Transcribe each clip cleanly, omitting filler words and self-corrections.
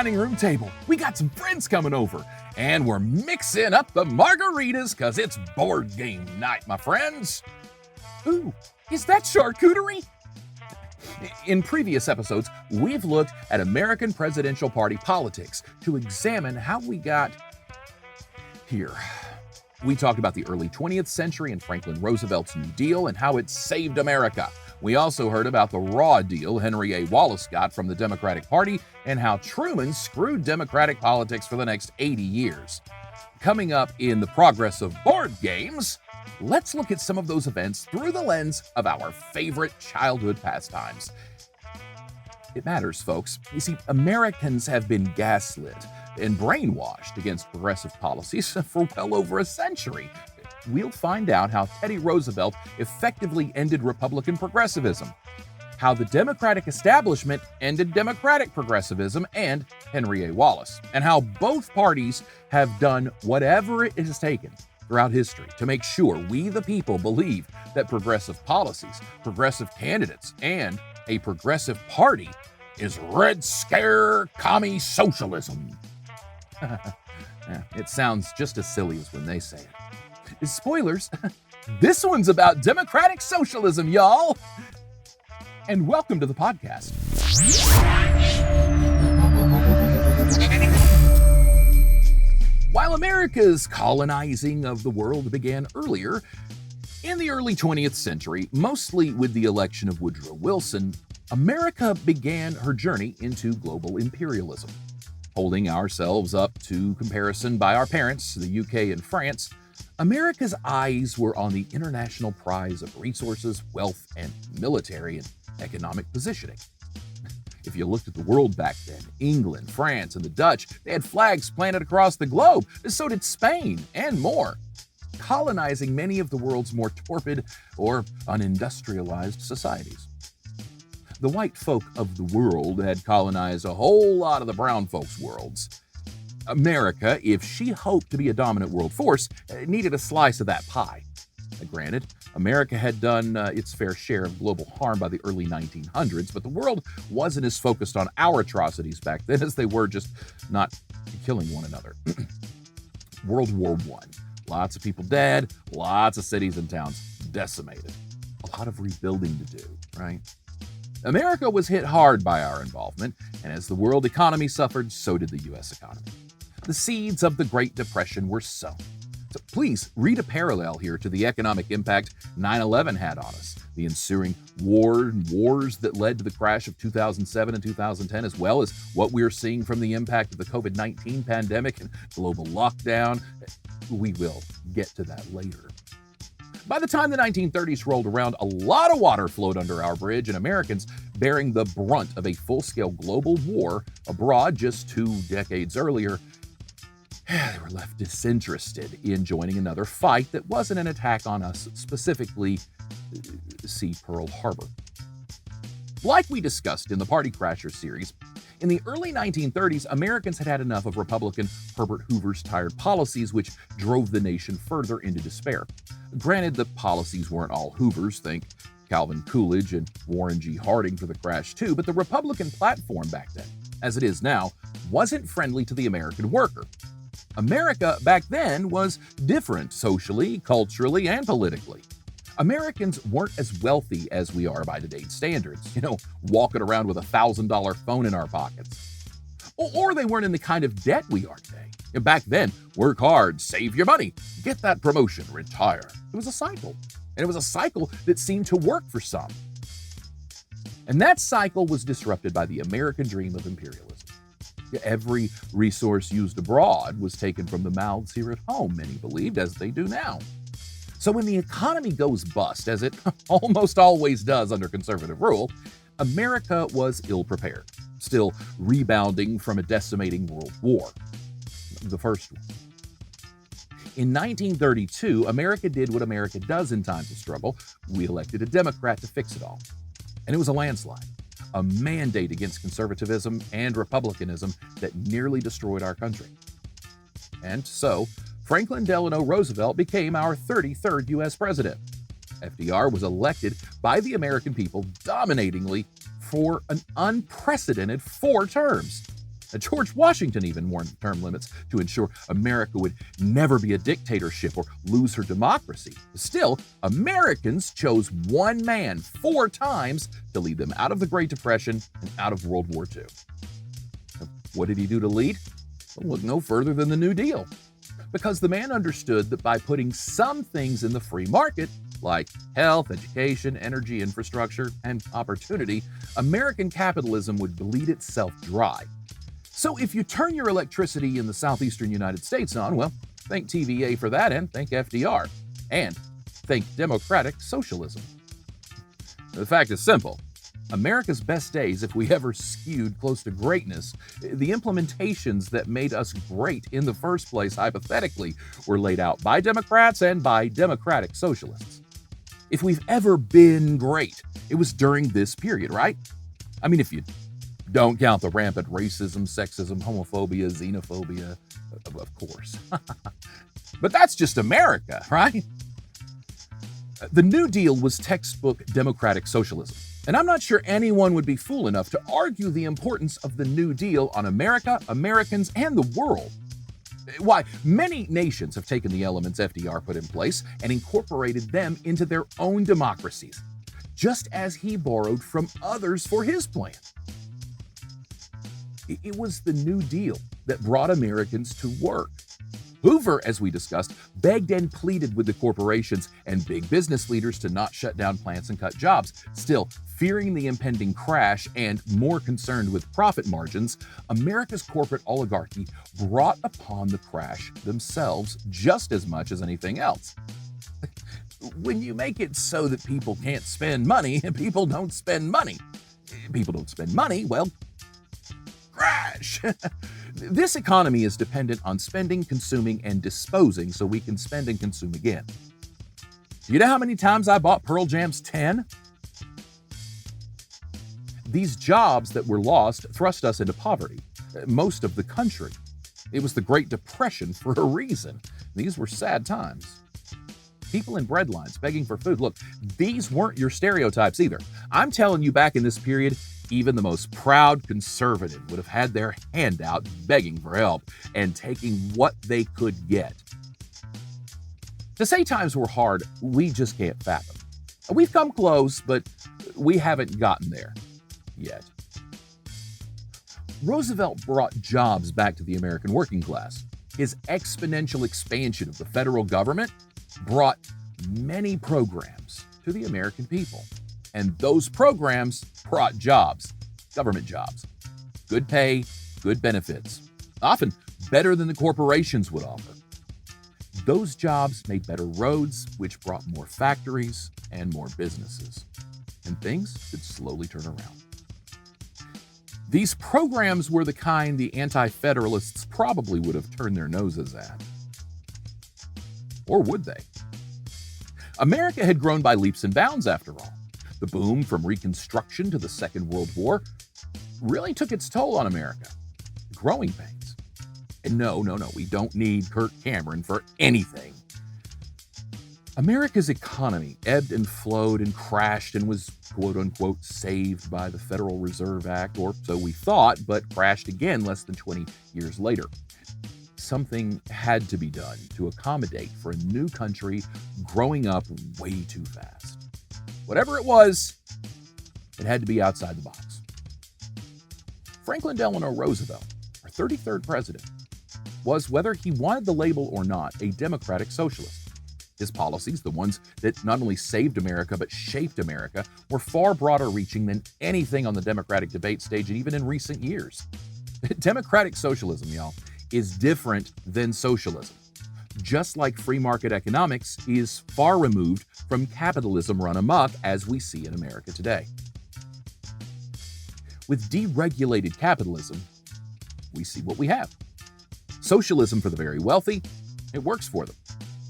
dining room table. We got some friends coming over, and we're mixing up the margaritas because it's board game night, my friends. Ooh, is that charcuterie? In previous episodes, we've looked at American presidential party politics to examine how we got here. We talked about the early 20th century and Franklin Roosevelt's New Deal and how it saved America. We also heard about the raw deal Henry A. Wallace got from the Democratic Party and how Truman screwed Democratic politics for the next 80 years. Coming up in the progress of board games, let's look at some of those events through the lens of our favorite childhood pastimes. It matters, folks. You see, Americans have been gaslit and brainwashed against progressive policies for well over a century. We'll find out how Teddy Roosevelt effectively ended Republican progressivism, how the Democratic establishment ended Democratic progressivism and Henry A. Wallace, and how both parties have done whatever it has taken throughout history to make sure we, the people, believe that progressive policies, progressive candidates, and a progressive party is Red Scare commie socialism. It sounds just as silly as when they say it. Spoilers, this one's about democratic socialism, y'all. And welcome to the podcast. While America's colonizing of the world began earlier, in the early 20th century, mostly with the election of Woodrow Wilson, America began her journey into global imperialism. Holding ourselves up to comparison by our parents, the UK and France, America's eyes were on the international prize of resources, wealth, and military and economic positioning. If you looked at the world back then, England, France, and the Dutch, they had flags planted across the globe. So did Spain, and more, colonizing many of the world's more torpid or unindustrialized societies. The white folk of the world had colonized a whole lot of the brown folks' worlds. America, if she hoped to be a dominant world force, needed a slice of that pie. Granted, America had done its fair share of global harm by the early 1900s, but the world wasn't as focused on our atrocities back then as they were just not killing one another. World War I. Lots of people dead, lots of cities and towns decimated. A lot of rebuilding to do, right? America was hit hard by our involvement, and as the world economy suffered, so did the U.S. economy. The seeds of the Great Depression were sown. So please read a parallel here to the economic impact 9/11 had on us, the ensuing wars that led to the crash of 2007 and 2010, as well as what we're seeing from the impact of the COVID-19 pandemic and global lockdown. We will get to that later. By the time the 1930s rolled around, a lot of water flowed under our bridge, and Americans, bearing the brunt of a full-scale global war abroad just 2 decades earlier, they were left disinterested in joining another fight that wasn't an attack on us, specifically, see Pearl Harbor. Like we discussed in the Party Crasher series, in the early 1930s, Americans had had enough of Republican Herbert Hoover's tired policies, which drove the nation further into despair. Granted, the policies weren't all Hoover's, think Calvin Coolidge and Warren G. Harding for the crash too, but the Republican platform back then, as it is now, wasn't friendly to the American worker. America back then was different socially, culturally, and politically. Americans weren't as wealthy as we are by today's standards, walking around with a $1,000 phone in our pockets. Or they weren't in the kind of debt we are today. Back then, work hard, save your money, get that promotion, retire. It was a cycle. And it was a cycle that seemed to work for some. And that cycle was disrupted by the American dream of imperialism. Every resource used abroad was taken from the mouths here at home, many believed, as they do now. So when the economy goes bust, as it almost always does under conservative rule, America was ill-prepared, still rebounding from a decimating world war, the first one. In 1932, America did what America does in times of struggle. We elected a Democrat to fix it all. And it was a landslide, a mandate against conservatism and republicanism that nearly destroyed our country. And so, Franklin Delano Roosevelt became our 33rd U.S. president. FDR was elected by the American people dominatingly for an unprecedented 4 terms. George Washington even warned of term limits to ensure America would never be a dictatorship or lose her democracy. Still, Americans chose one man 4 times to lead them out of the Great Depression and out of World War II. What did he do to lead? Well, look no further than the New Deal. Because the man understood that by putting some things in the free market, like health, education, energy, infrastructure, and opportunity, American capitalism would bleed itself dry. So if you turn your electricity in the southeastern United States on, well, thank TVA for that and thank FDR. And thank democratic socialism. The fact is simple. America's best days, if we ever skewed close to greatness, the implementations that made us great in the first place, hypothetically, were laid out by Democrats and by democratic socialists. If we've ever been great, it was during this period, right? I mean, if you don't count the rampant racism, sexism, homophobia, xenophobia, of course. But that's just America, right? The New Deal was textbook democratic socialism. And I'm not sure anyone would be fool enough to argue the importance of the New Deal on America, Americans, and the world. Why, many nations have taken the elements FDR put in place and incorporated them into their own democracies, just as he borrowed from others for his plan. It was the New Deal that brought Americans to work. Hoover, as we discussed, begged and pleaded with the corporations and big business leaders to not shut down plants and cut jobs. Still, fearing the impending crash and more concerned with profit margins, America's corporate oligarchy brought upon the crash themselves just as much as anything else. When you make it so that people can't spend money, people don't spend money. People don't spend money, well, crash. This economy is dependent on spending, consuming, and disposing so we can spend and consume again. Do you know how many times I bought Pearl Jam's 10? These jobs that were lost thrust us into poverty, most of the country. It was the Great Depression for a reason. These were sad times. People in bread lines begging for food. Look, these weren't your stereotypes either. I'm telling you, back in this period, even the most proud conservative would have had their hand out begging for help and taking what they could get. To say times were hard, we just can't fathom. We've come close, but we haven't gotten there yet. Roosevelt brought jobs back to the American working class. His exponential expansion of the federal government brought many programs to the American people. And those programs brought jobs, government jobs, good pay, good benefits, often better than the corporations would offer. Those jobs made better roads, which brought more factories and more businesses. And things could slowly turn around. These programs were the kind the anti-federalists probably would have turned their noses at. Or would they? America had grown by leaps and bounds, after all. The boom from Reconstruction to the Second World War really took its toll on America. Growing pains. And no, we don't need Kirk Cameron for anything. America's economy ebbed and flowed and crashed and was quote-unquote saved by the Federal Reserve Act, or so we thought, but crashed again less than 20 years later. Something had to be done to accommodate for a new country growing up way too fast. Whatever it was, it had to be outside the box. Franklin Delano Roosevelt, our 33rd president, was, whether he wanted the label or not, a democratic socialist. His policies, the ones that not only saved America but shaped America, were far broader reaching than anything on the Democratic debate stage and even in recent years. Democratic socialism, y'all, is different than socialism. Just like free market economics is far removed from capitalism run amok as we see in America today. With deregulated capitalism, we see what we have. Socialism for the very wealthy, it works for them.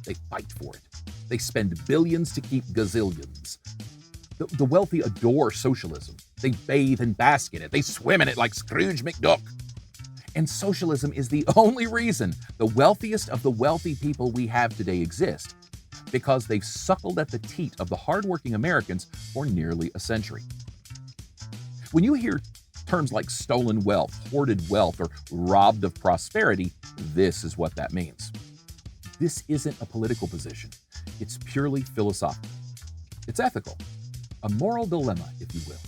They fight for it. They spend billions to keep gazillions. The wealthy adore socialism. They bathe and bask in it. They swim in it like Scrooge McDuck. And socialism is the only reason the wealthiest of the wealthy people we have today exist, because they've suckled at the teat of the hardworking Americans for nearly a century. When you hear Terms like stolen wealth, hoarded wealth, or robbed of prosperity, this is what that means. This isn't a political position. It's purely philosophical. It's ethical. A moral dilemma, if you will.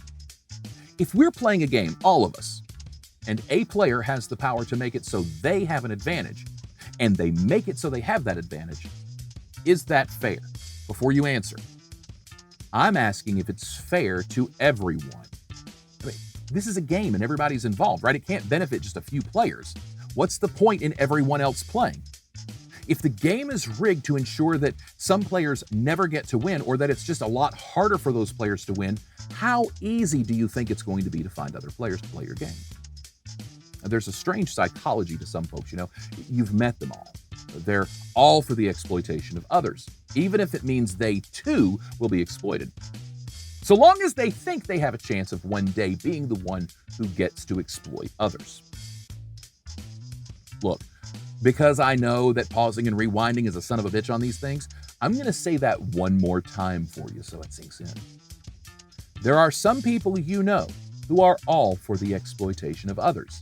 If we're playing a game, all of us, and a player has the power to make it so they have an advantage, and they make it so they have that advantage, is that fair? Before you answer, I'm asking if it's fair to everyone. I mean, this is a game and everybody's involved, right? It can't benefit just a few players. What's the point in everyone else playing? If the game is rigged to ensure that some players never get to win, or that it's just a lot harder for those players to win, how easy do you think it's going to be to find other players to play your game? And there's a strange psychology to some folks, you've met them all. They're all for the exploitation of others, even if it means they too will be exploited. So long as they think they have a chance of one day being the one who gets to exploit others. Look, because I know that pausing and rewinding is a son of a bitch on these things, I'm going to say that one more time for you so it sinks in. There are some people who are all for the exploitation of others,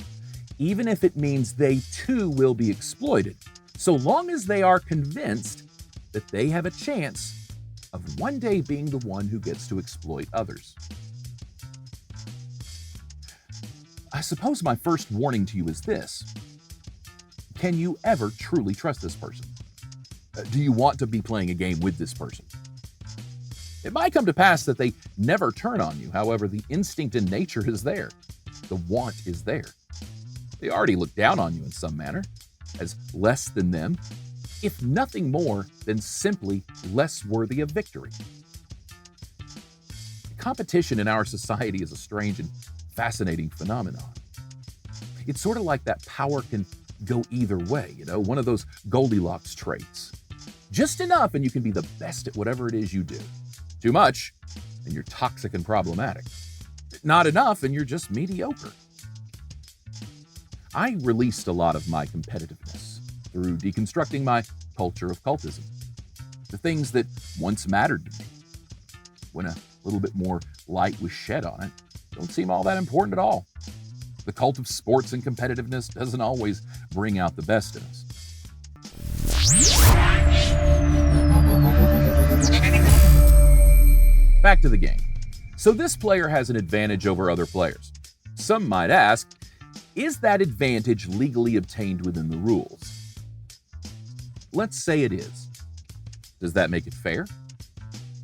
even if it means they too will be exploited, so long as they are convinced that they have a chance of one day being the one who gets to exploit others. I suppose my first warning to you is this. Can you ever truly trust this person? Do you want to be playing a game with this person? It might come to pass that they never turn on you. However, the instinct in nature is there. The want is there. They already look down on you in some manner, as less than them, if nothing more than simply less worthy of victory. Competition in our society is a strange and fascinating phenomenon. It's sort of like that power can go either way, one of those Goldilocks traits. Just enough and you can be the best at whatever it is you do. Too much and you're toxic and problematic. Not enough and you're just mediocre. I released a lot of my competitiveness through deconstructing my culture of cultism. The things that once mattered to me, when a little bit more light was shed on it, don't seem all that important at all. The cult of sports and competitiveness doesn't always bring out the best in us. Back to the game. So this player has an advantage over other players. Some might ask, is that advantage legally obtained within the rules? Let's say it is. Does that make it fair?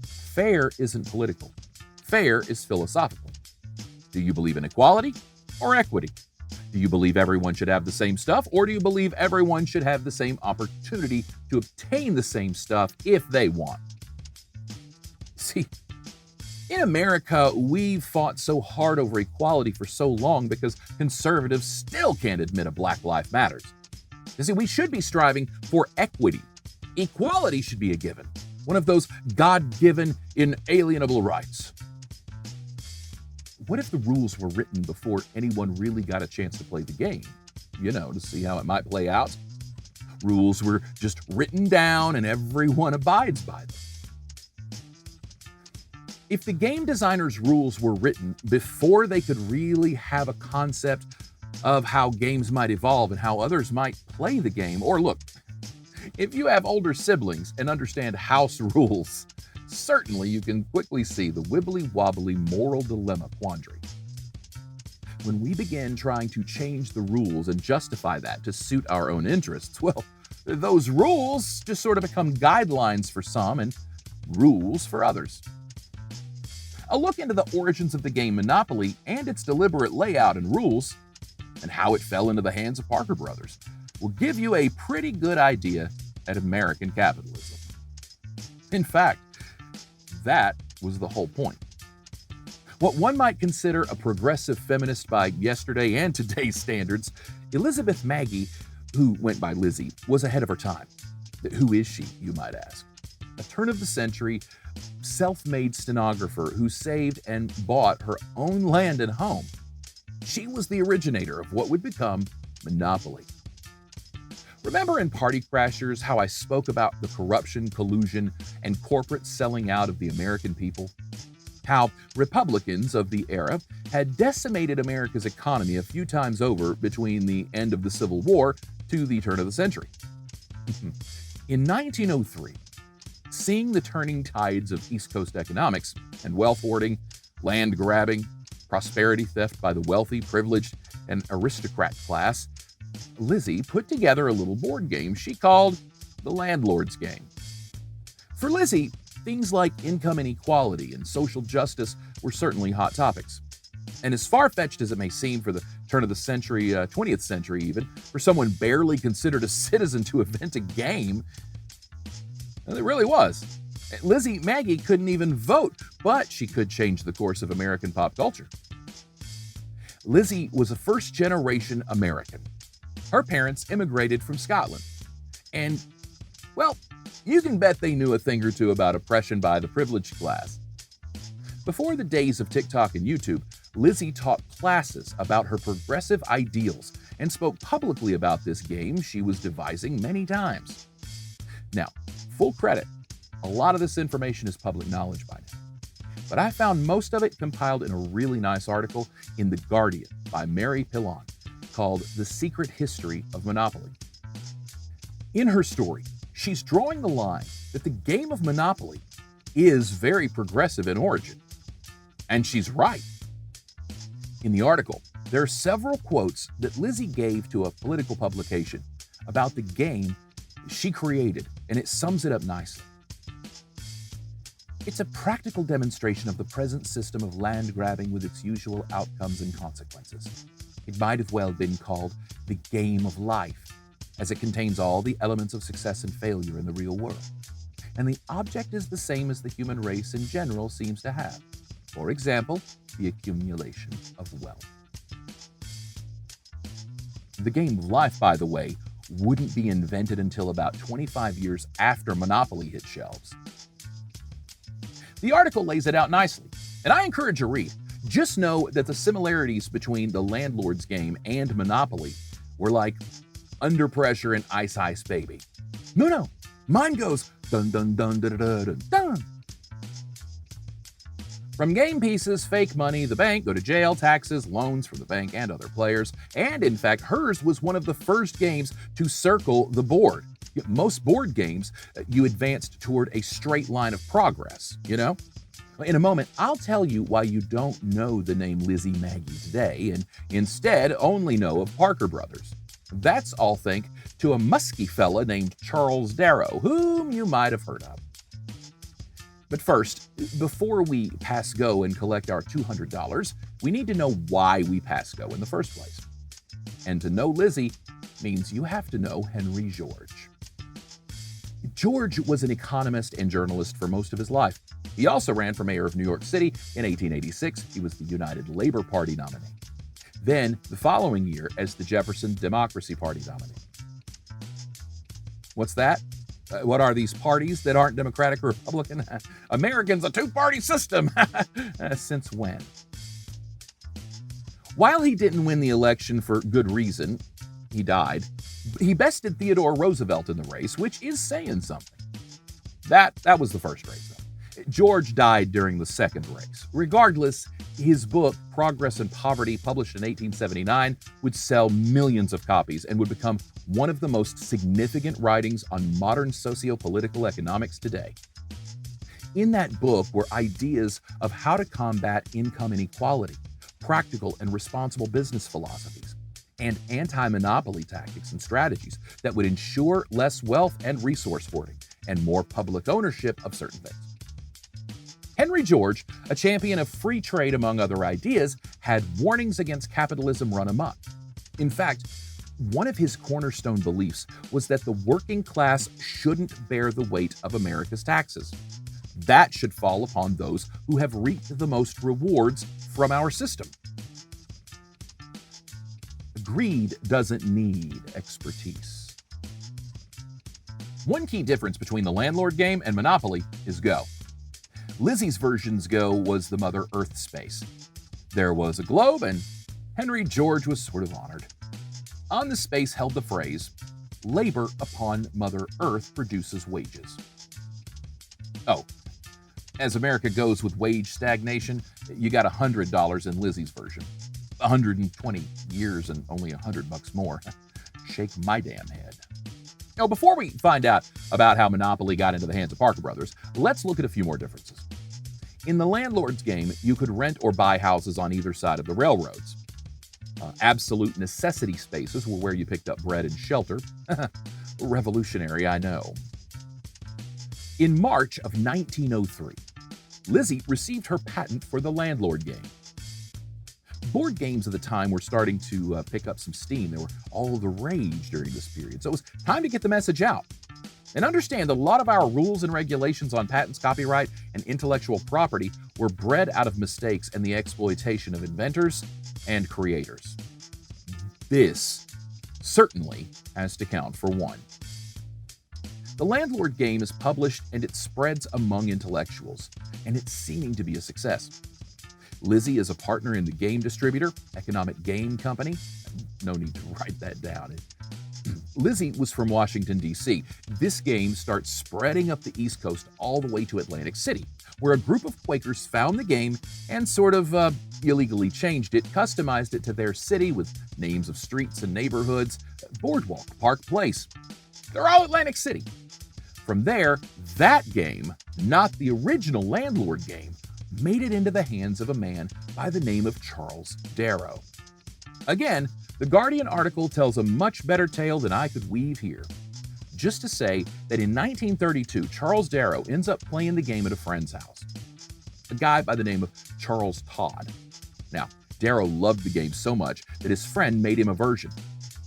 Fair isn't political. Fair is philosophical. Do you believe in equality or equity? Do you believe everyone should have the same stuff, or do you believe everyone should have the same opportunity to obtain the same stuff if they want? See, in America, we've fought so hard over equality for so long because conservatives still can't admit a Black Lives Matters. You see, we should be striving for equity. Equality should be a given, one of those God-given, inalienable rights. What if the rules were written before anyone really got a chance to play the game? To see how it might play out. Rules were just written down and everyone abides by them. If the game designer's rules were written before they could really have a concept of how games might evolve and how others might play the game, or look, if you have older siblings and understand house rules, certainly you can quickly see the wibbly-wobbly moral dilemma quandary. When we begin trying to change the rules and justify that to suit our own interests, well, those rules just sort of become guidelines for some and rules for others. A look into the origins of the game Monopoly and its deliberate layout and rules, and how it fell into the hands of Parker Brothers, will give you a pretty good idea at American capitalism. In fact, that was the whole point. What one might consider a progressive feminist by yesterday and today's standards, Elizabeth Maggie, who went by Lizzie, was ahead of her time. Who is she, you might ask? A turn-of-the-century, self-made stenographer who saved and bought her own land and home. She was the originator of what would become Monopoly. Remember in Party Crashers how I spoke about the corruption, collusion, and corporate selling out of the American people? how Republicans of the era had decimated America's economy a few times over between the end of the Civil War to the turn of the century. In 1903, seeing the turning tides of East Coast economics and wealth hoarding, land grabbing, prosperity theft by the wealthy, privileged, and aristocrat class, Lizzie put together a little board game she called the Landlord's Game. For Lizzie, things like income inequality and social justice were certainly hot topics. And as far-fetched as it may seem for the turn of the century, 20th century even, for someone barely considered a citizen to invent a game, it really was. Maggie couldn't even vote, but she could change the course of American pop culture. Lizzie was a first-generation American. Her parents immigrated from Scotland. And, well, you can bet they knew a thing or two about oppression by the privileged class. Before the days of TikTok and YouTube, Lizzie taught classes about her progressive ideals and spoke publicly about this game she was devising many times. Now, full credit, a lot of this information is public knowledge by now. But I found most of it compiled in a really nice article in The Guardian by Mary Pillon called The Secret History of Monopoly. In her story, she's drawing the line that the game of Monopoly is very progressive in origin. And she's right. In the article, there are several quotes that Lizzie gave to a political publication about the game she created, and it sums it up nicely. It's a practical demonstration of the present system of land grabbing with its usual outcomes and consequences. It might have well been called the game of life, as it contains all the elements of success and failure in the real world. And the object is the same as the human race in general seems to have. For example, the accumulation of wealth. The game of life, by the way, wouldn't be invented until about 25 years after Monopoly hit shelves. The article lays it out nicely, and I encourage a read. Just know that the similarities between the Landlord's Game and Monopoly were like Under Pressure and Ice Ice Baby. No, mine goes dun dun dun dun dun dun dun. From game pieces, fake money, the bank, go to jail, taxes, loans from the bank and other players. And in fact, hers was one of the first games to circle the board. Most board games, you advanced toward a straight line of progress, you know? In a moment, I'll tell you why you don't know the name Lizzie Maggie today and instead only know of Parker Brothers. That's all thanks to a musky fella named Charles Darrow, whom you might have heard of. But first, before we pass go and collect our $200, we need to know why we pass go in the first place. And to know Lizzie means you have to know Henry George. George was an economist and journalist for most of his life. He also ran for mayor of New York City in 1886. He was the United Labor Party nominee. Then, the following year, as the Jefferson Democracy Party nominee. What's that? What are these parties that aren't Democratic or Republican? American's a two-party system. Since when? While he didn't win the election for good reason, he died, he bested Theodore Roosevelt in the race, which is saying something. That was the first race, though. George died during the second race. Regardless, his book, Progress and Poverty, published in 1879, would sell millions of copies and would become one of the most significant writings on modern socio-political economics today. In that book were ideas of how to combat income inequality, practical and responsible business philosophies, and anti-monopoly tactics and strategies that would ensure less wealth and resource hoarding and more public ownership of certain things. Henry George, a champion of free trade among other ideas, had warnings against capitalism run amok. In fact, one of his cornerstone beliefs was that the working class shouldn't bear the weight of America's taxes. That should fall upon those who have reaped the most rewards from our system. Greed doesn't need expertise. One key difference between the Landlord Game and Monopoly is Go. Lizzie's version's Go was the Mother Earth space. There was a globe, and Henry George was sort of honored. On the space held the phrase, "Labor upon Mother Earth produces wages." Oh, As America goes with wage stagnation, you got $100 in Lizzie's version. 120 years and only $100 more. Shake my damn head. Now, before we find out about how Monopoly got into the hands of Parker Brothers, let's look at a few more differences. In the landlord's game, you could rent or buy houses on either side of the railroads. Absolute necessity spaces were where you picked up bread and shelter. Revolutionary, I know. In March of 1903, Lizzie received her patent for the landlord game. Board games of the time were starting to pick up some steam. They were all the rage during this period, so it was time to get the message out. And understand that a lot of our rules and regulations on patents, copyright, and intellectual property were bred out of mistakes and the exploitation of inventors and creators. This certainly has to count for one. The landlord game is published and it spreads among intellectuals, and it's seeming to be a success. Lizzie is a partner in the game distributor, Economic Game Company. No need to write that down. Lizzie was from Washington, D.C. This game starts spreading up the East Coast all the way to Atlantic City, where a group of Quakers found the game and sort of illegally changed it, customized it to their city with names of streets and neighborhoods, Boardwalk, Park Place. They're all Atlantic City. From there, that game, not the original landlord game, made it into the hands of a man by the name of Charles Darrow. Again, the Guardian article tells a much better tale than I could weave here. Just to say that in 1932, Charles Darrow ends up playing the game at a friend's house, a guy by the name of Charles Todd. Now, Darrow loved the game so much that his friend made him a version.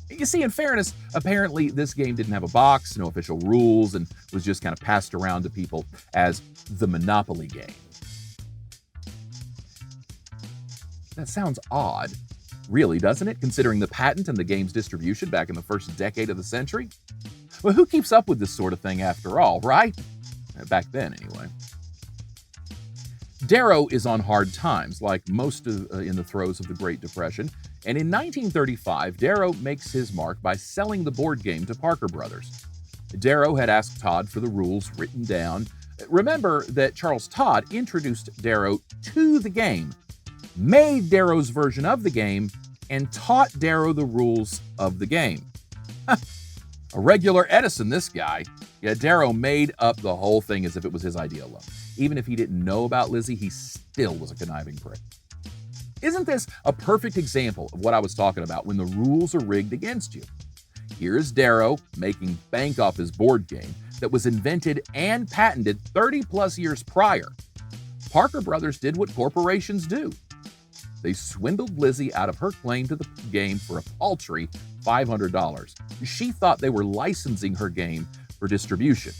You see, in fairness, apparently this game didn't have a box, no official rules, and was just kind of passed around to people as the Monopoly game. That sounds odd, really, doesn't it, considering the patent and the game's distribution back in the first decade of the century? Well, who keeps up with this sort of thing after all, right? Back then, anyway. Darrow is on hard times, like most in the throes of the Great Depression, and in 1935, Darrow makes his mark by selling the board game to Parker Brothers. Darrow had asked Todd for the rules written down. Remember that Charles Todd introduced Darrow to the game, made Darrow's version of the game, and taught Darrow the rules of the game. A regular Edison, this guy. Yeah, Darrow made up the whole thing as if it was his idea alone. Even if he didn't know about Lizzie, he still was a conniving prick. Isn't this a perfect example of what I was talking about when the rules are rigged against you? Here's Darrow making bank off his board game that was invented and patented 30 plus years prior. Parker Brothers did what corporations do. They swindled Lizzie out of her claim to the game for a paltry $500. She thought they were licensing her game for distribution.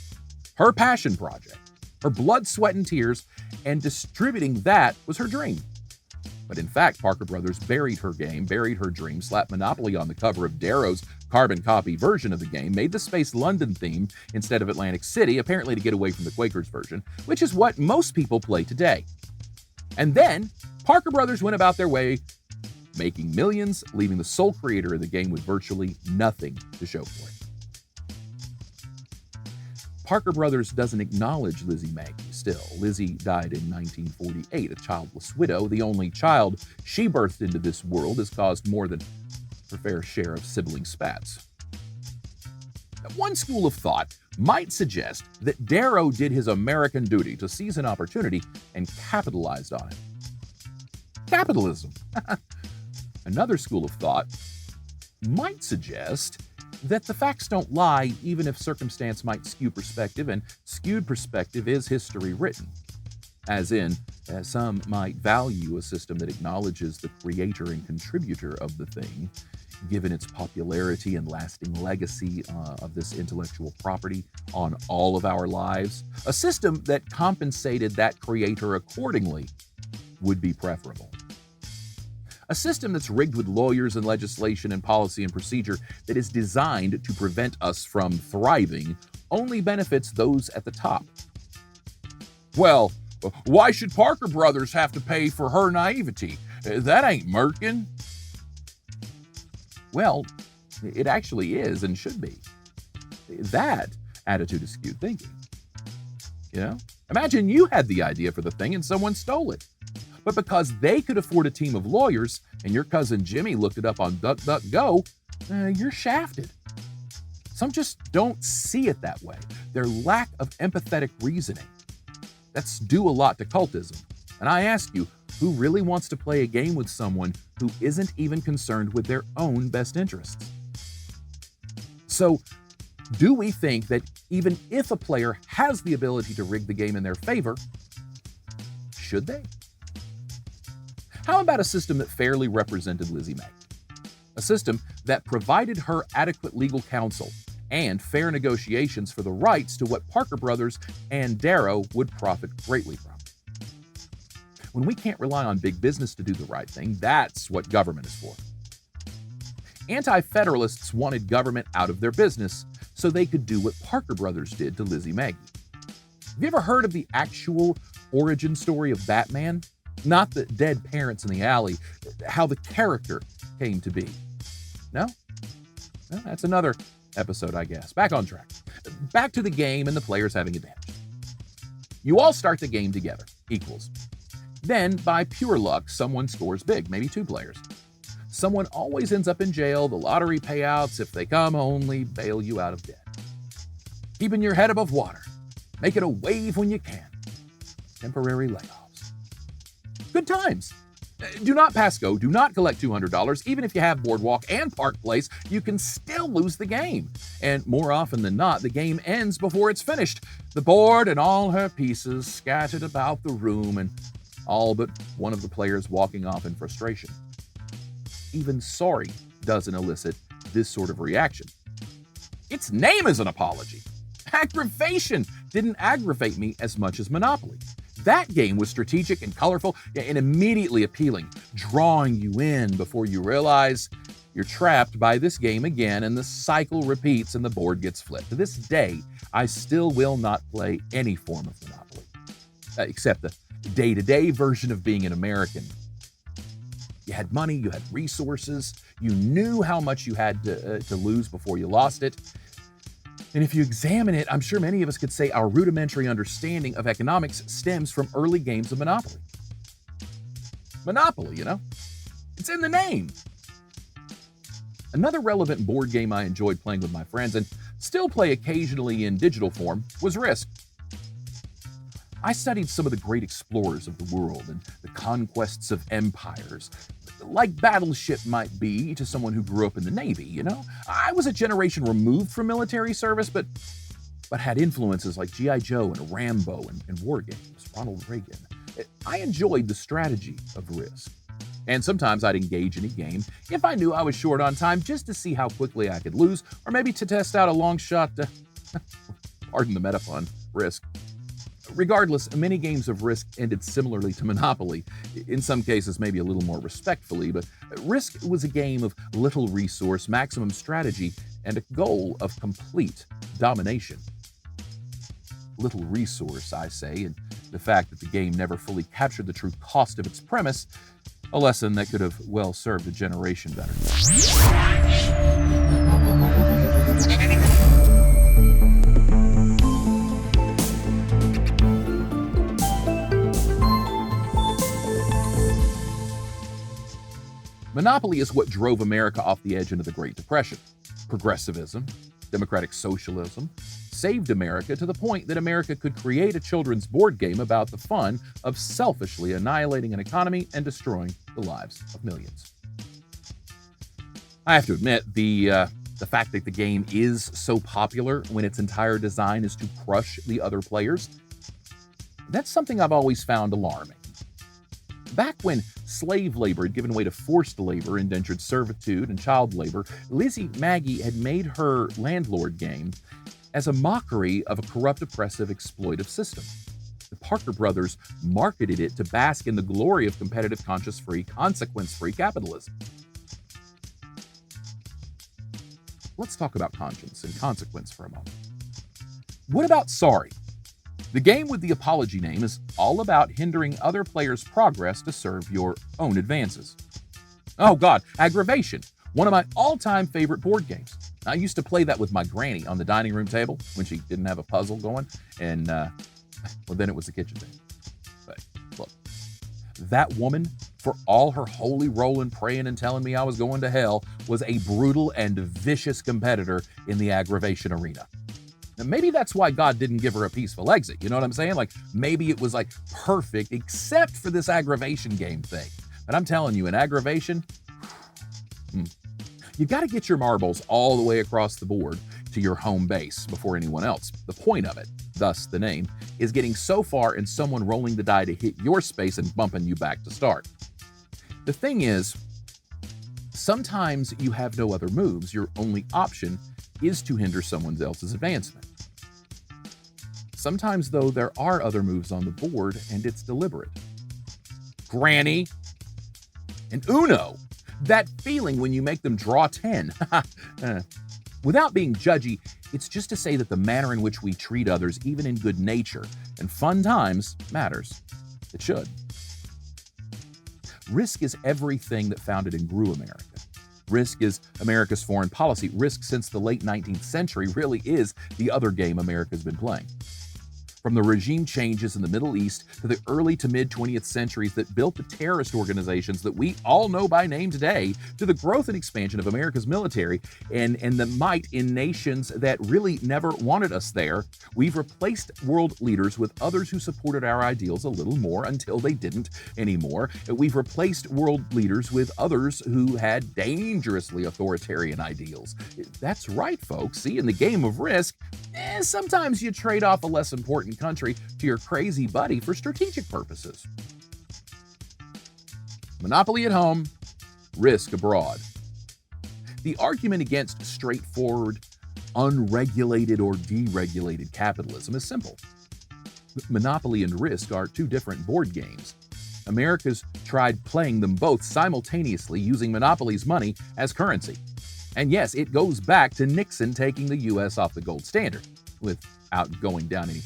Her passion project, her blood, sweat, and tears, and distributing that was her dream. But in fact, Parker Brothers buried her game, buried her dream, slapped Monopoly on the cover of Darrow's carbon copy version of the game, made the space London theme instead of Atlantic City, apparently to get away from the Quakers version, which is what most people play today. And then, Parker Brothers went about their way, making millions, leaving the sole creator of the game with virtually nothing to show for it. Parker Brothers doesn't acknowledge Lizzie Magie still. Lizzie died in 1948, a childless widow. The only child she birthed into this world has caused more than her fair share of sibling spats. One school of thought might suggest that Darrow did his American duty to seize an opportunity and capitalized on it. Capitalism. Another school of thought might suggest that the facts don't lie, even if circumstance might skew perspective, and skewed perspective is history written. As in, some might value a system that acknowledges the creator and contributor of the thing, given its popularity and lasting legacy of this intellectual property on all of our lives. A system that compensated that creator accordingly would be preferable. A system that's rigged with lawyers and legislation and policy and procedure that is designed to prevent us from thriving only benefits those at the top. Well, why should Parker Brothers have to pay for her naivety? That ain't Merkin. Well, it actually is and should be. That attitude is skewed thinking. You know? Imagine you had the idea for the thing and someone stole it. But because they could afford a team of lawyers and your cousin Jimmy looked it up on DuckDuckGo, you're shafted. Some just don't see it that way. Their lack of empathetic reasoning. That's due a lot to cultism. And I ask you, who really wants to play a game with someone who isn't even concerned with their own best interests? So, do we think that even if a player has the ability to rig the game in their favor, should they? How about a system that fairly represented Lizzie May? A system that provided her adequate legal counsel and fair negotiations for the rights to what Parker Brothers and Darrow would profit greatly from. When we can't rely on big business to do the right thing, that's what government is for. Anti-federalists wanted government out of their business so they could do what Parker Brothers did to Lizzie Maggie. Have you ever heard of the actual origin story of Batman? Not the dead parents in the alley, how the character came to be. No? Well, that's another episode, I guess. Back on track. Back to the game and the players having advantage. You all start the game together, equals. Then, by pure luck, someone scores big, maybe two players. Someone always ends up in jail. The lottery payouts, if they come, only bail you out of debt. Keeping your head above water. Making a wave when you can. Temporary layoffs. Good times. Do not pass go. Do not collect $200. Even if you have Boardwalk and Park Place, you can still lose the game. And more often than not, the game ends before it's finished. The board and all her pieces scattered about the room, and all but one of the players walking off in frustration. Even sorry doesn't elicit this sort of reaction. Its name is an apology. Aggravation didn't aggravate me as much as Monopoly. That game was strategic and colorful and immediately appealing, drawing you in before you realize you're trapped by this game again, and the cycle repeats and the board gets flipped. To this day, I still will not play any form of Monopoly, except the day-to-day version of being an American. You had money, you had resources, you knew how much you had to lose before you lost it. And if you examine it, I'm sure many of us could say our rudimentary understanding of economics stems from early games of Monopoly. Monopoly, it's in the name. Another relevant board game I enjoyed playing with my friends and still play occasionally in digital form was Risk. I studied some of the great explorers of the world and the conquests of empires, like Battleship might be to someone who grew up in the Navy, I was a generation removed from military service, but had influences like G.I. Joe and Rambo and war games, Ronald Reagan. I enjoyed the strategy of Risk. And sometimes I'd engage in a game if I knew I was short on time, just to see how quickly I could lose, or maybe to test out a long shot, pardon the metaphor, Risk. Regardless, many games of Risk ended similarly to Monopoly, in some cases maybe a little more respectfully, but Risk was a game of little resource, maximum strategy, and a goal of complete domination. Little resource, I say, and the fact that the game never fully captured the true cost of its premise, a lesson that could have well served a generation better. Monopoly is what drove America off the edge into the Great Depression. Progressivism, democratic socialism, saved America to the point that America could create a children's board game about the fun of selfishly annihilating an economy and destroying the lives of millions. I have to admit, the fact that the game is so popular when its entire design is to crush the other players, that's something I've always found alarming. Back when slave labor had given way to forced labor, indentured servitude, and child labor, Lizzie Maggie had made her landlord game as a mockery of a corrupt, oppressive, exploitive system. The Parker Brothers marketed it to bask in the glory of competitive, conscience-free, consequence-free capitalism. Let's talk about conscience and consequence for a moment. What about Sorry? The game with the apology name is all about hindering other players' progress to serve your own advances. Oh God, Aggravation, one of my all-time favorite board games. I used to play that with my granny on the dining room table when she didn't have a puzzle going, and Well, then it was the kitchen thing. But look, that woman, for all her holy rolling, praying, and telling me I was going to hell, was a brutal and vicious competitor in the aggravation arena. Now, maybe that's why God didn't give her a peaceful exit. You know what I'm saying? Like, maybe it was like perfect, except for this aggravation game thing. But I'm telling you, in aggravation, you got to get your marbles all the way across the board to your home base before anyone else. The point of it, thus the name, is getting so far and someone rolling the die to hit your space and bumping you back to start. The thing is, sometimes you have no other moves. Your only option is to hinder someone else's advancement. Sometimes, though, there are other moves on the board, and it's deliberate. Granny and Uno, that feeling when you make them draw 10. Without being judgy, it's just to say that the manner in which we treat others, even in good nature and fun times, matters. It should. Risk is everything that founded and grew America. Risk is America's foreign policy. Risk since the late 19th century really is the other game America's been playing. From the regime changes in the Middle East to the early to mid 20th centuries that built the terrorist organizations that we all know by name today, to the growth and expansion of America's military and the might in nations that really never wanted us there, we've replaced world leaders with others who supported our ideals a little more until they didn't anymore. We've replaced world leaders with others who had dangerously authoritarian ideals. That's right, folks. See, in the game of risk, sometimes you trade off a less important country to your crazy buddy for strategic purposes. Monopoly at home, risk abroad. The argument against straightforward, unregulated or deregulated capitalism is simple. Monopoly and risk are two different board games. America's tried playing them both simultaneously using Monopoly's money as currency. And yes, it goes back to Nixon taking the U.S. off the gold standard, without going down any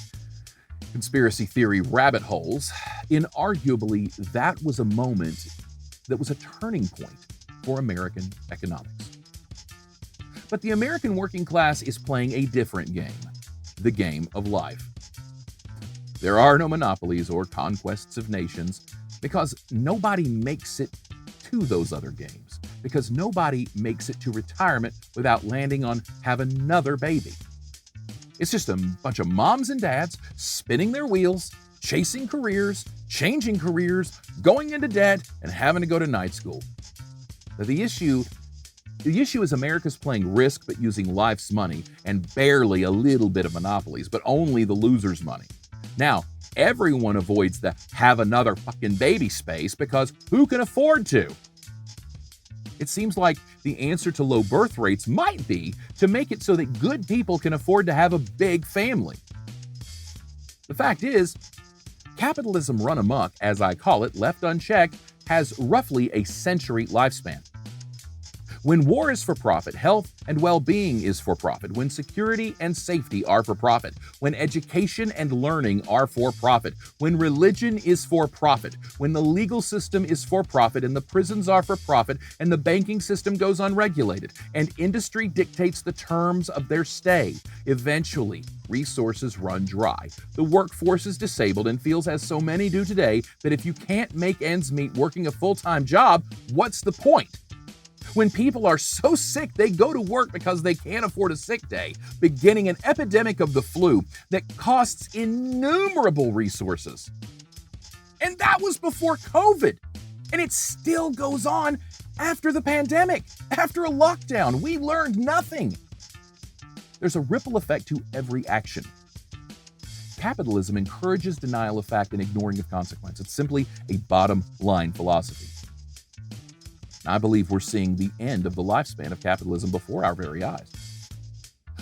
conspiracy theory rabbit holes. Inarguably, that was a moment that was a turning point for American economics. But the American working class is playing a different game, the game of life. There are no monopolies or conquests of nations because nobody makes it to those other games, because nobody makes it to retirement without landing on have another baby. It's just a bunch of moms and dads spinning their wheels, chasing careers, changing careers, going into debt, and having to go to night school. Now, the issue is America's playing risk but using life's money and barely a little bit of monopolies, but only the loser's money. Now, everyone avoids the have another fucking baby space because who can afford to? It seems like the answer to low birth rates might be to make it so that good people can afford to have a big family. The fact is, capitalism run amok, as I call it, left unchecked, has roughly a century lifespan. When war is for profit, health and well-being is for profit. When security and safety are for profit. When education and learning are for profit. When religion is for profit. When the legal system is for profit and the prisons are for profit and the banking system goes unregulated and industry dictates the terms of their stay. Eventually, resources run dry. The workforce is disabled and feels as so many do today that if you can't make ends meet working a full-time job, what's the point? When people are so sick they go to work because they can't afford a sick day, beginning an epidemic of the flu that costs innumerable resources. And that was before COVID. And it still goes on after the pandemic, after a lockdown. We learned nothing. There's a ripple effect to every action. Capitalism encourages denial of fact and ignoring of consequence. It's simply a bottom line philosophy. I believe we're seeing the end of the lifespan of capitalism before our very eyes.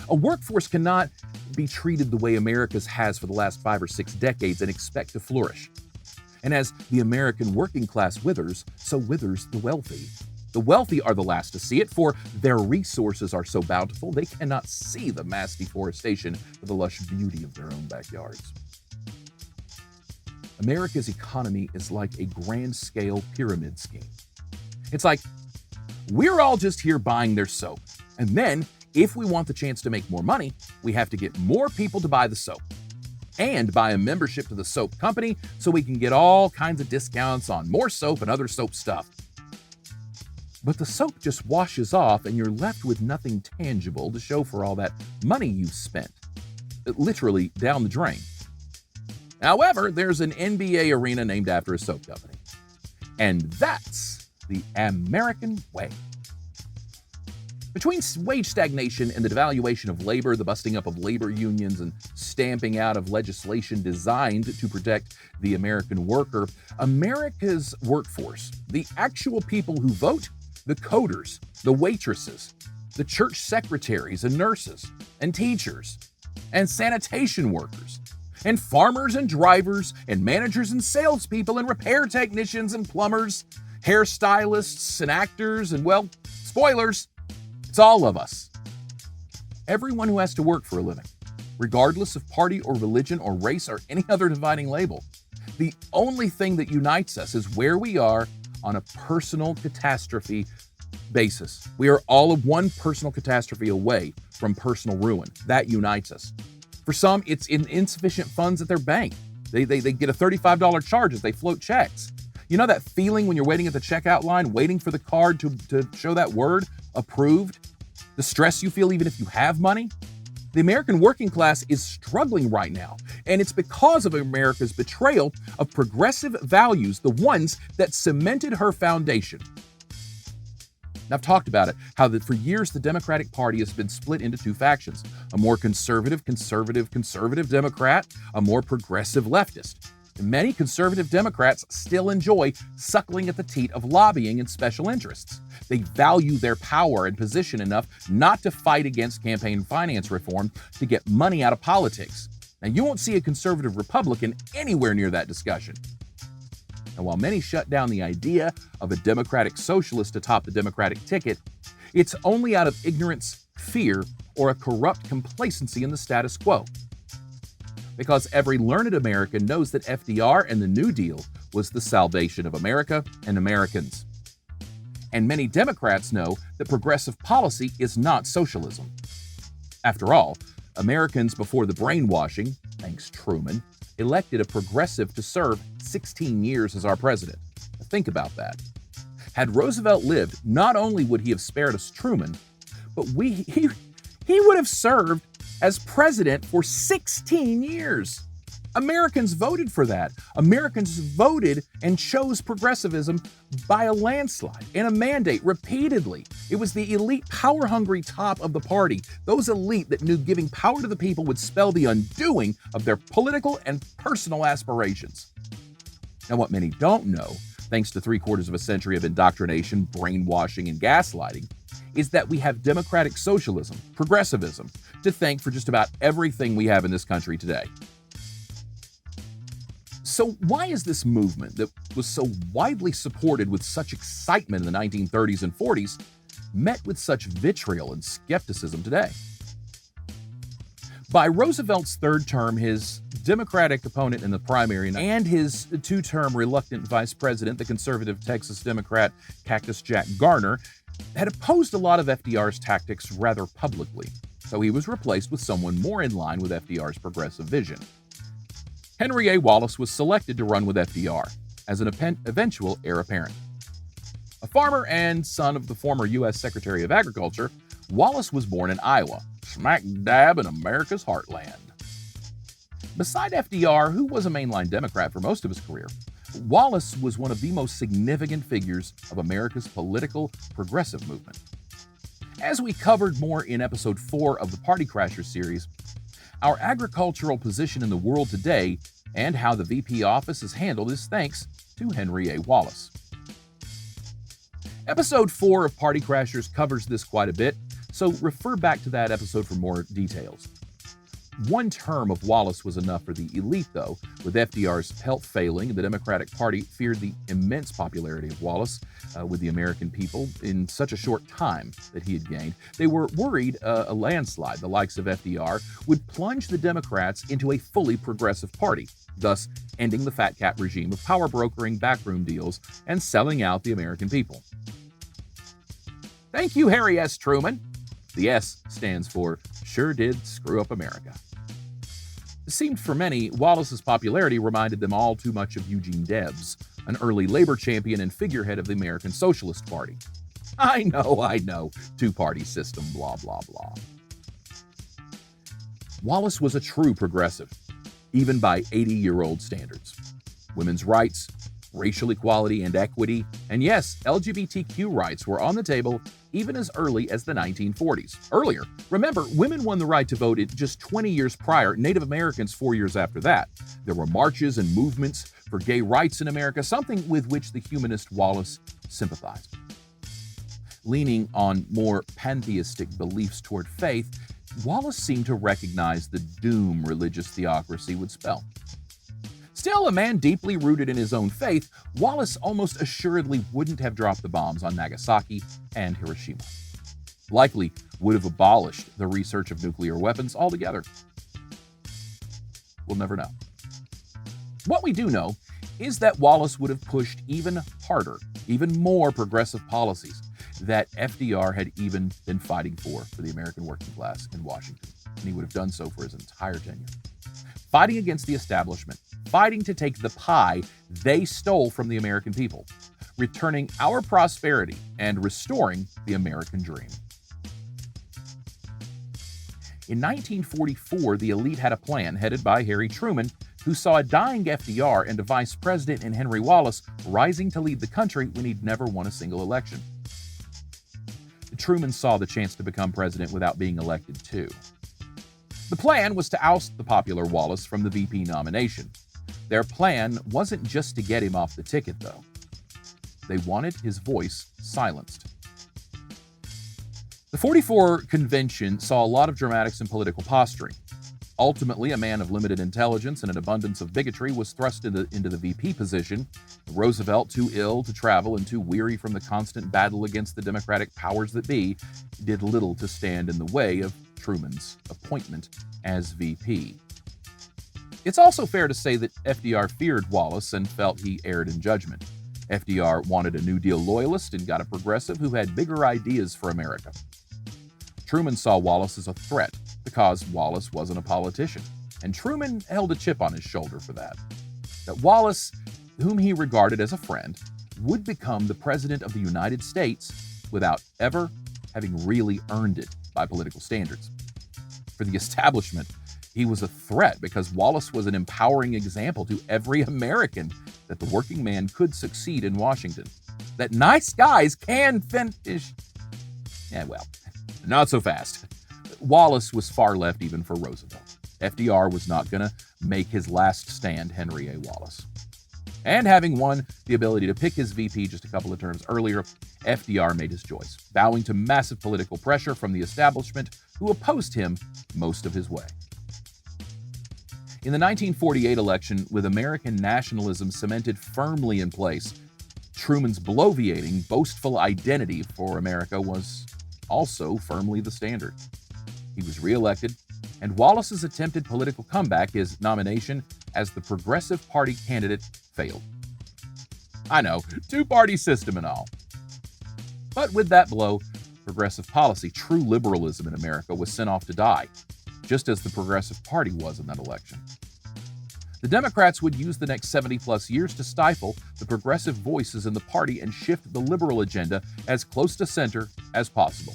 A workforce cannot be treated the way America's has for the last 5 or 6 decades and expect to flourish. And as the American working class withers, so withers the wealthy. The wealthy are the last to see it, for their resources are so bountiful they cannot see the mass deforestation for the lush beauty of their own backyards. America's economy is like a grand-scale pyramid scheme. It's like, we're all just here buying their soap. And then, if we want the chance to make more money, we have to get more people to buy the soap. and buy a membership to the soap company so we can get all kinds of discounts on more soap and other soap stuff. But the soap just washes off and you're left with nothing tangible to show for all that money you've spent. Literally down the drain. However, there's an NBA arena named after a soap company. And that's the American way. Between wage stagnation and the devaluation of labor, the busting up of labor unions, and stamping out of legislation designed to protect the American worker, America's workforce, the actual people who vote, the coders, the waitresses, the church secretaries and nurses, and teachers, and sanitation workers, and farmers and drivers, and managers and salespeople, and repair technicians and plumbers, hairstylists and actors, and, well, spoilers, it's all of us. Everyone who has to work for a living, regardless of party or religion or race or any other dividing label. The only thing that unites us is where we are on a personal catastrophe basis. We are all of one personal catastrophe away from personal ruin. That unites us. For some, it's in insufficient funds at their bank. They get a $35 charge as they float checks. You know that feeling when you're waiting at the checkout line, waiting for the card to show that word, approved? The stress you feel even if you have money? The American working class is struggling right now, and it's because of America's betrayal of progressive values, the ones that cemented her foundation. And I've talked about it, how that for years the Democratic Party has been split into two factions, a more conservative Democrat, a more progressive leftist. And many conservative Democrats still enjoy suckling at the teat of lobbying and special interests. They value their power and position enough not to fight against campaign finance reform to get money out of politics. Now, you won't see a conservative Republican anywhere near that discussion. And while many shut down the idea of a Democratic socialist atop the Democratic ticket, it's only out of ignorance, fear, or a corrupt complacency in the status quo. Because every learned American knows that FDR and the New Deal was the salvation of America and Americans. And many Democrats know that progressive policy is not socialism. After all, Americans before the brainwashing, thanks Truman, elected a progressive to serve 16 years as our president. Think about that. Had Roosevelt lived, not only would he have spared us Truman, but he would have served as president for 16 years. Americans voted for that. Americans voted and chose progressivism by a landslide and a mandate repeatedly. It was the elite, power-hungry top of the party, those elite that knew giving power to the people would spell the undoing of their political and personal aspirations. Now, what many don't know, thanks to 3/4 of a century of indoctrination, brainwashing, and gaslighting, is that we have democratic socialism, progressivism, to thank for just about everything we have in this country today. So why is this movement that was so widely supported with such excitement in the 1930s and 40s met with such vitriol and skepticism today? By Roosevelt's third term, his Democratic opponent in the primary and his two-term reluctant vice president, the conservative Texas Democrat Cactus Jack Garner, had opposed a lot of FDR's tactics rather publicly, so he was replaced with someone more in line with FDR's progressive vision. Henry A. Wallace was selected to run with FDR as an eventual heir apparent. A farmer and son of the former U.S. Secretary of Agriculture, Wallace was born in Iowa, smack dab in America's heartland. Beside FDR, who was a mainline Democrat for most of his career, Wallace was one of the most significant figures of America's political progressive movement. As we covered more in episode 4 of the Party Crashers series, our agricultural position in the world today and how the VP office is handled is thanks to Henry A. Wallace. Episode 4 of Party Crashers covers this quite a bit, so refer back to that episode for more details. One term of Wallace was enough for the elite, though. With FDR's health failing, the Democratic Party feared the immense popularity of Wallace with the American people in such a short time that he had gained. They were worried a landslide, the likes of FDR, would plunge the Democrats into a fully progressive party, thus ending the fat cat regime of power brokering, backroom deals, and selling out the American people. Thank you, Harry S. Truman. The S stands for Sure Did Screw Up America. It seemed for many, Wallace's popularity reminded them all too much of Eugene Debs, an early labor champion and figurehead of the American Socialist Party. I know, two-party system, blah, blah, blah. Wallace was a true progressive, even by 80-year-old standards. Women's rights, racial equality and equity, and yes, LGBTQ rights were on the table even as early as the 1940s. Earlier, remember, women won the right to vote just 20 years prior, Native Americans 4 years after that. There were marches and movements for gay rights in America, something with which the humanist Wallace sympathized. Leaning on more pantheistic beliefs toward faith, Wallace seemed to recognize the doom religious theocracy would spell. Still, a man deeply rooted in his own faith, Wallace almost assuredly wouldn't have dropped the bombs on Nagasaki and Hiroshima. Likely would have abolished the research of nuclear weapons altogether. We'll never know. What we do know is that Wallace would have pushed even harder, even more progressive policies that FDR had even been fighting for the American working class in Washington, and he would have done so for his entire tenure. Fighting against the establishment, fighting to take the pie they stole from the American people, returning our prosperity and restoring the American dream. In 1944, the elite had a plan headed by Harry Truman, who saw a dying FDR and a vice president in Henry Wallace rising to lead the country when he'd never won a single election. Truman saw the chance to become president without being elected too. The plan was to oust the popular Wallace from the VP nomination. Their plan wasn't just to get him off the ticket, though. They wanted his voice silenced. The 44 convention saw a lot of dramatics and political posturing. Ultimately, a man of limited intelligence and an abundance of bigotry was thrust into the VP position. Roosevelt, too ill to travel and too weary from the constant battle against the Democratic powers that be, did little to stand in the way of Truman's appointment as VP. It's also fair to say that FDR feared Wallace and felt he erred in judgment. FDR wanted a New Deal loyalist and got a progressive who had bigger ideas for America. Truman saw Wallace as a threat because Wallace wasn't a politician, and Truman held a chip on his shoulder for that. That Wallace, whom he regarded as a friend, would become the President of the United States without ever having really earned it by political standards. For the establishment, he was a threat because Wallace was an empowering example to every American that the working man could succeed in Washington. That nice guys can finish. Not so fast. Wallace was far left even for Roosevelt. FDR was not going to make his last stand Henry A. Wallace. And having won the ability to pick his VP just a couple of terms earlier, FDR made his choice, bowing to massive political pressure from the establishment who opposed him most of his way. In the 1948 election, with American nationalism cemented firmly in place, Truman's bloviating, boastful identity for America was also firmly the standard. He was reelected, and Wallace's attempted political comeback, his nomination as the Progressive Party candidate, failed. I know, two-party system and all. But with that blow, progressive policy, true liberalism in America, was sent off to die, just as the Progressive Party was in that election. The Democrats would use the next 70-plus years to stifle the progressive voices in the party and shift the liberal agenda as close to center as possible.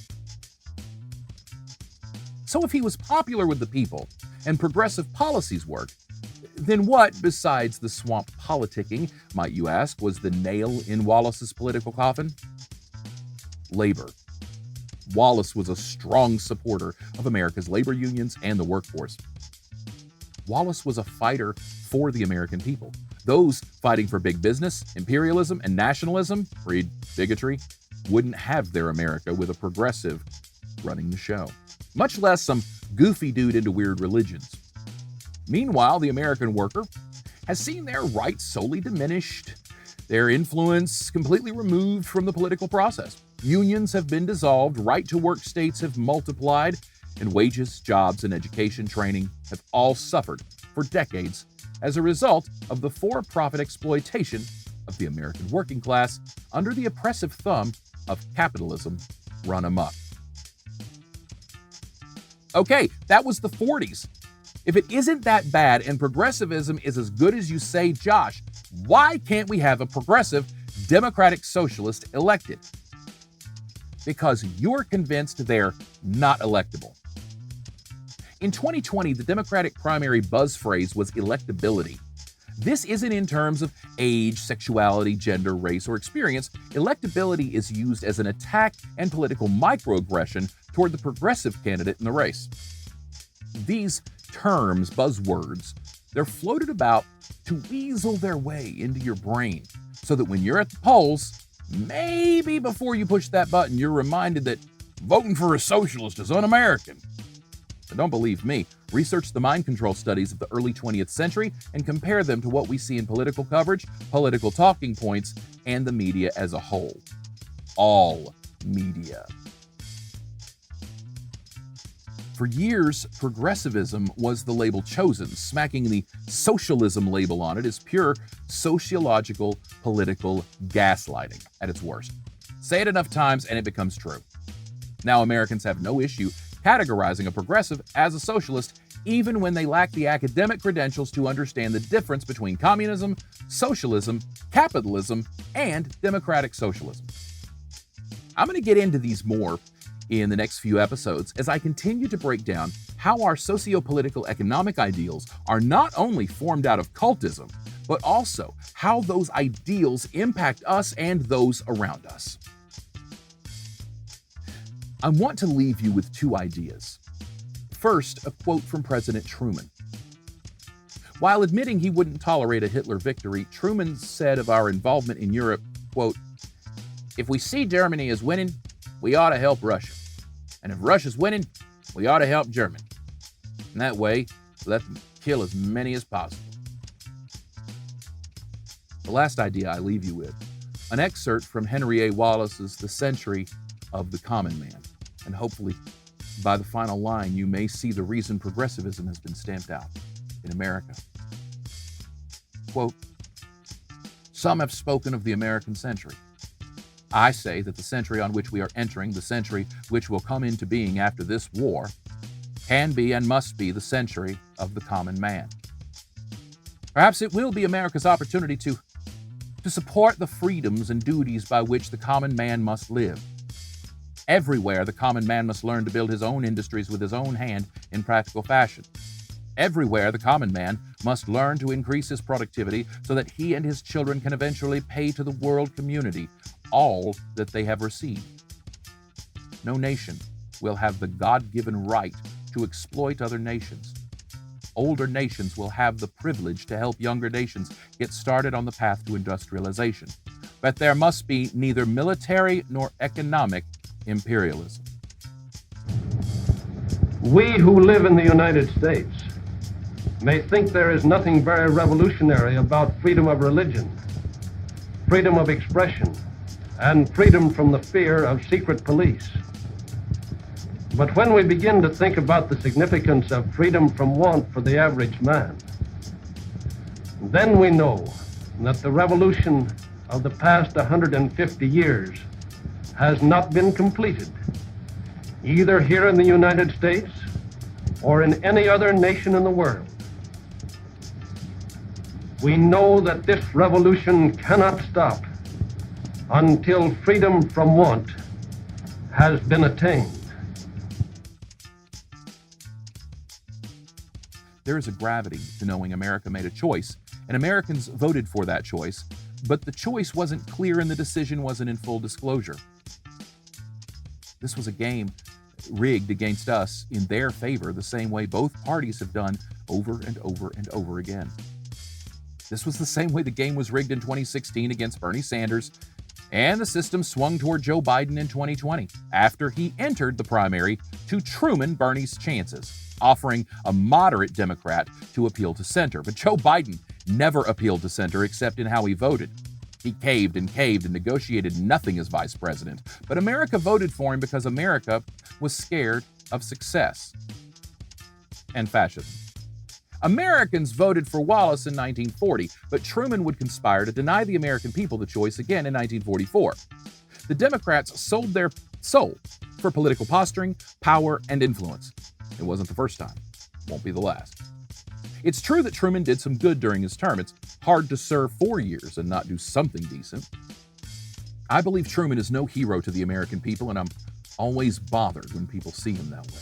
So if he was popular with the people and progressive policies worked, then what, besides the swamp politicking, might you ask, was the nail in Wallace's political coffin? Labor. Wallace was a strong supporter of America's labor unions and the workforce. Wallace was a fighter for the American people. Those fighting for big business, imperialism, and nationalism, read bigotry, wouldn't have their America with a progressive running the show, much less some goofy dude into weird religions. Meanwhile, the American worker has seen their rights solely diminished, their influence completely removed from the political process. Unions have been dissolved, right-to-work states have multiplied, and wages, jobs, and education training have all suffered for decades as a result of the for-profit exploitation of the American working class under the oppressive thumb of capitalism run amok. Okay, that was the 40s. If it isn't that bad and progressivism is as good as you say, Josh, why can't we have a progressive Democratic Socialist elected? Because you're convinced they're not electable. In 2020, the Democratic primary buzz phrase was electability. This isn't in terms of age, sexuality, gender, race, or experience. Electability is used as an attack and political microaggression toward the progressive candidate in the race. These terms, buzzwords, they're floated about to weasel their way into your brain so that when you're at the polls, maybe before you push that button, you're reminded that voting for a socialist is un-American. But don't believe me. Research the mind control studies of the early 20th century and compare them to what we see in political coverage, political talking points, and the media as a whole. All media. For years, progressivism was the label chosen. Smacking the socialism label on it is pure sociological, political gaslighting at its worst. Say it enough times and it becomes true. Now Americans have no issue categorizing a progressive as a socialist, even when they lack the academic credentials to understand the difference between communism, socialism, capitalism, and democratic socialism. I'm going to get into these more in the next few episodes as I continue to break down how our socio-political economic ideals are not only formed out of cultism, but also how those ideals impact us and those around us. I want to leave you with two ideas. First, a quote from President Truman. While admitting he wouldn't tolerate a Hitler victory, Truman said of our involvement in Europe, quote, "If we see Germany as winning, we ought to help Russia. And if Russia's winning, we ought to help Germany. And that way, let them kill as many as possible." The last idea I leave you with, an excerpt from Henry A. Wallace's The Century of the Common Man. And hopefully, by the final line, you may see the reason progressivism has been stamped out in America. Quote, "Some have spoken of the American century. I say that the century on which we are entering, the century which will come into being after this war, can be and must be the century of the common man. Perhaps it will be America's opportunity to support the freedoms and duties by which the common man must live. Everywhere, the common man must learn to build his own industries with his own hand in practical fashion. Everywhere, the common man must learn to increase his productivity so that he and his children can eventually pay to the world community all that they have received. No nation will have the God-given right to exploit other nations. Older nations will have the privilege to help younger nations get started on the path to industrialization. But there must be neither military nor economic imperialism." We who live in the United States may think there is nothing very revolutionary about freedom of religion, freedom of expression, and freedom from the fear of secret police. But when we begin to think about the significance of freedom from want for the average man, then we know that the revolution of the past 150 years has not been completed, either here in the United States or in any other nation in the world. We know that this revolution cannot stop until freedom from want has been attained. There is a gravity to knowing America made a choice, and Americans voted for that choice, but the choice wasn't clear and the decision wasn't in full disclosure. This was a game rigged against us in their favor, the same way both parties have done over and over and over again. This was the same way the game was rigged in 2016 against Bernie Sanders, and the system swung toward Joe Biden in 2020 after he entered the primary to Truman Bernie's chances, offering a moderate Democrat to appeal to center. But Joe Biden never appealed to center except in how he voted. He caved and negotiated nothing as vice president. But America voted for him because America was scared of success and fascism. Americans voted for Wallace in 1940, but Truman would conspire to deny the American people the choice again in 1944. The Democrats sold their soul for political posturing, power, and influence. It wasn't the first time. Won't be the last. It's true that Truman did some good during his term. It's hard to serve 4 years and not do something decent. I believe Truman is no hero to the American people, and I'm always bothered when people see him that way.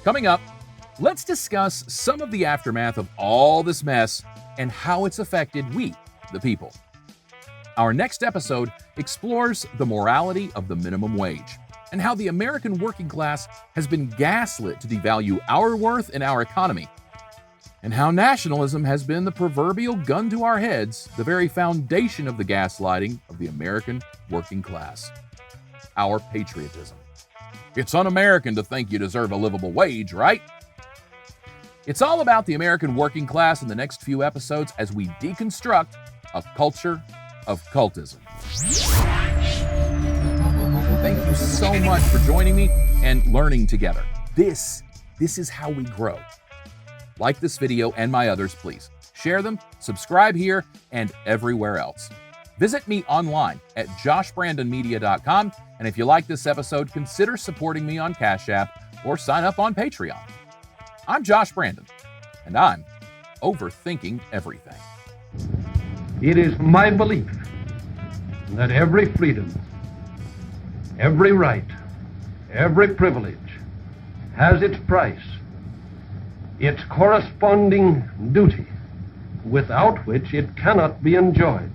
Coming up, let's discuss some of the aftermath of all this mess and how it's affected we, the people. Our next episode explores the morality of the minimum wage and how the American working class has been gaslit to devalue our worth and our economy, and how nationalism has been the proverbial gun to our heads, the very foundation of the gaslighting of the American working class. Our patriotism. It's un-American to think you deserve a livable wage, right? It's all about the American working class in the next few episodes as we deconstruct a culture of cultism. Thank you so much for joining me and learning together. This is how we grow. Like this video and my others, please. Share them, subscribe here, and everywhere else. Visit me online at joshbrandonmedia.com, and if you like this episode, consider supporting me on Cash App or sign up on Patreon. I'm Josh Brandon, and I'm overthinking everything. It is my belief that every freedom, every right, every privilege has its price, its corresponding duty, without which it cannot be enjoyed.